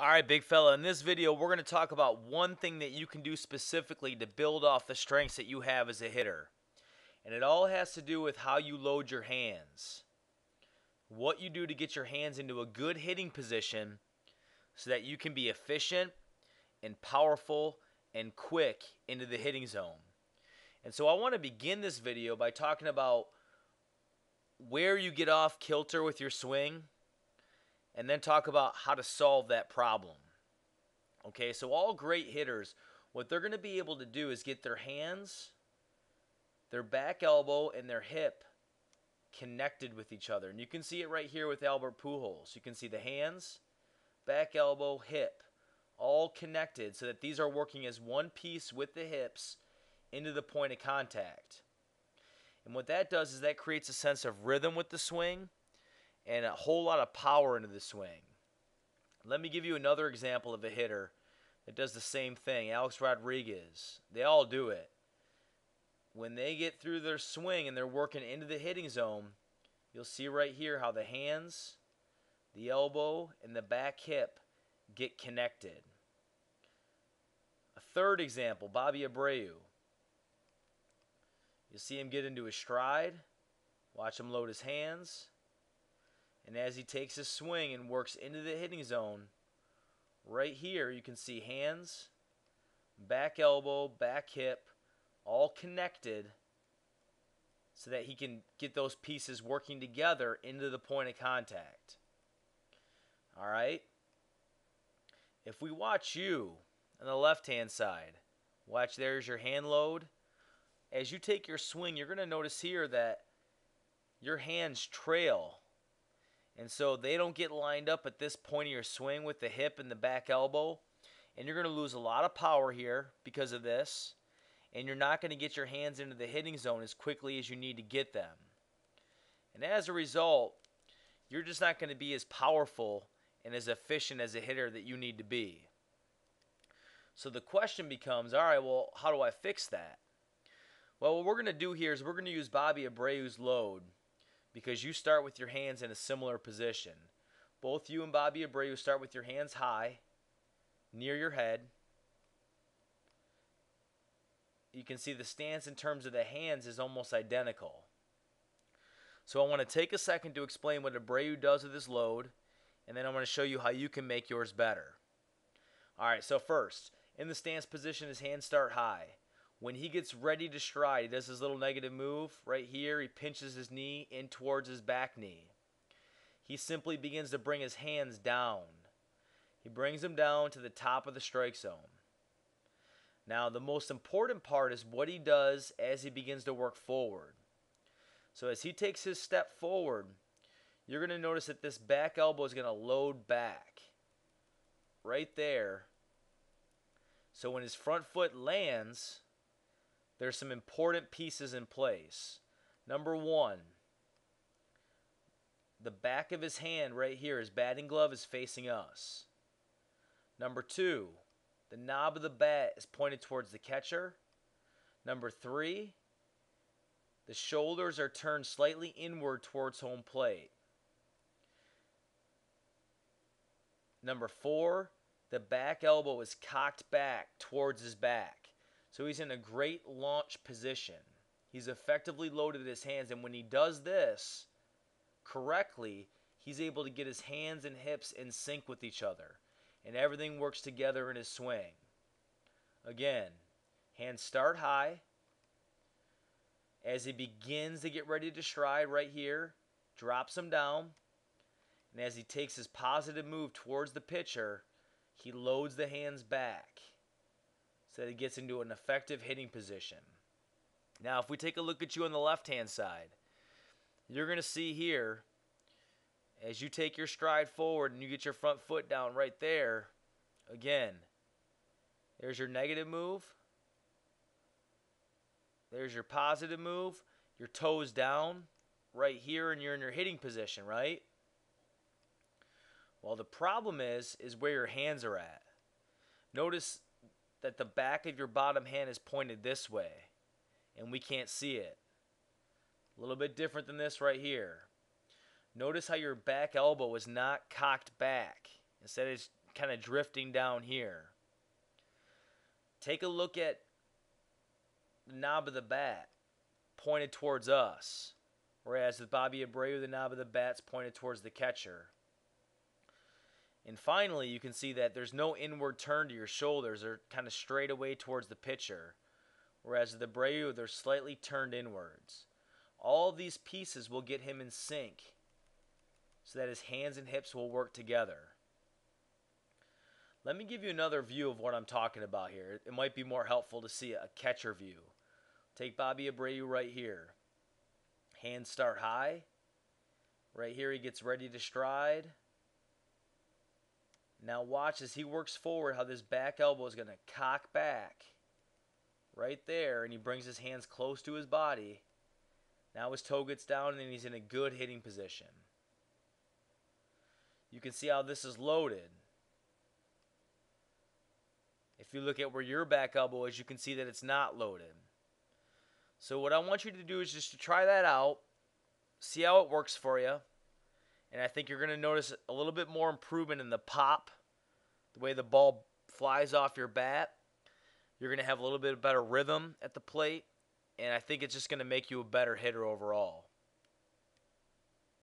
Alright, big fella, in this video we're going to talk about one thing that you can do specifically to build off the strengths that you have as a hitter. And it all has to do with how you load your hands. What you do to get your hands into a good hitting position so that you can be efficient and powerful and quick into the hitting zone. And so I want to begin this video by talking about where you get off kilter with your swing, and then talk about how to solve that problem. Okay, so all great hitters, what they're going to be able to do is get their hands, their back elbow, and their hip connected with each other. And you can see it right here with Albert Pujols. You can see the hands, back elbow, hip, all connected so that these are working as one piece with the hips into the point of contact. And what that does is that creates a sense of rhythm with the swing and a whole lot of power into the swing. Let me give you another example of a hitter that does the same thing. Alex Rodriguez. They all do it. When they get through their swing and they're working into the hitting zone, you'll see right here how the hands, the elbow, and the back hip get connected. A third example, Bobby Abreu. You'll see him get into his stride. Watch him load his hands. And as he takes his swing and works into the hitting zone, right here you can see hands, back elbow, back hip, all connected so that he can get those pieces working together into the point of contact. All right? If we watch you on the left-hand side, watch, there's your hand load. As you take your swing, you're going to notice here that your hands trail. And so they don't get lined up at this point of your swing with the hip and the back elbow. And you're going to lose a lot of power here because of this. And you're not going to get your hands into the hitting zone as quickly as you need to get them. And as a result, you're just not going to be as powerful and as efficient as a hitter that you need to be. So the question becomes, all right, well, how do I fix that? Well, what we're going to do here is we're going to use Bobby Abreu's load, because you start with your hands in a similar position. Both you and Bobby Abreu start with your hands high, near your head. You can see the stance in terms of the hands is almost identical. So I want to take a second to explain what Abreu does with his load, and then I'm going to show you how you can make yours better. Alright, so first, in the stance position, his hands start high. When he gets ready to stride, he does his little negative move right here. He pinches his knee in towards his back knee. He simply begins to bring his hands down. He brings them down to the top of the strike zone. Now, the most important part is what he does as he begins to work forward. So as he takes his step forward, you're going to notice that this back elbow is going to load back right there. So when his front foot lands, there's some important pieces in place. Number one, the back of his hand right here, his batting glove, is facing us. Number two, the knob of the bat is pointed towards the catcher. Number three, the shoulders are turned slightly inward towards home plate. Number four, the back elbow is cocked back towards his back. So he's in a great launch position. He's effectively loaded his hands, and when he does this correctly, he's able to get his hands and hips in sync with each other, and everything works together in his swing. Again, hands start high. As he begins to get ready to stride right here, drops them down, and as he takes his positive move towards the pitcher, he loads the hands back so that he gets into an effective hitting position. Now, if we take a look at you on the left-hand side, you're going to see here, as you take your stride forward and you get your front foot down right there, again, there's your negative move. There's your positive move. Your toes down right here, and you're in your hitting position, right? Well, the problem is where your hands are at. Notice that the back of your bottom hand is pointed this way, and we can't see it. A little bit different than this right here. Notice how your back elbow is not cocked back. Instead, it's kind of drifting down here. Take a look at the knob of the bat pointed towards us, whereas with Bobby Abreu, the knob of the bat's pointed towards the catcher. And finally, you can see that there's no inward turn to your shoulders. They're kind of straight away towards the pitcher, whereas with Abreu, they're slightly turned inwards. All of these pieces will get him in sync so that his hands and hips will work together. Let me give you another view of what I'm talking about here. It might be more helpful to see a catcher view. Take Bobby Abreu right here. Hands start high. Right here he gets ready to stride. Now watch as he works forward how this back elbow is going to cock back. Right there, and he brings his hands close to his body. Now his toe gets down and then he's in a good hitting position. You can see how this is loaded. If you look at where your back elbow is, you can see that it's not loaded. So what I want you to do is just to try that out, see how it works for you, and I think you're going to notice a little bit more improvement in the pop, the way the ball flies off your bat. You're going to have a little bit better rhythm at the plate, and I think it's just going to make you a better hitter overall.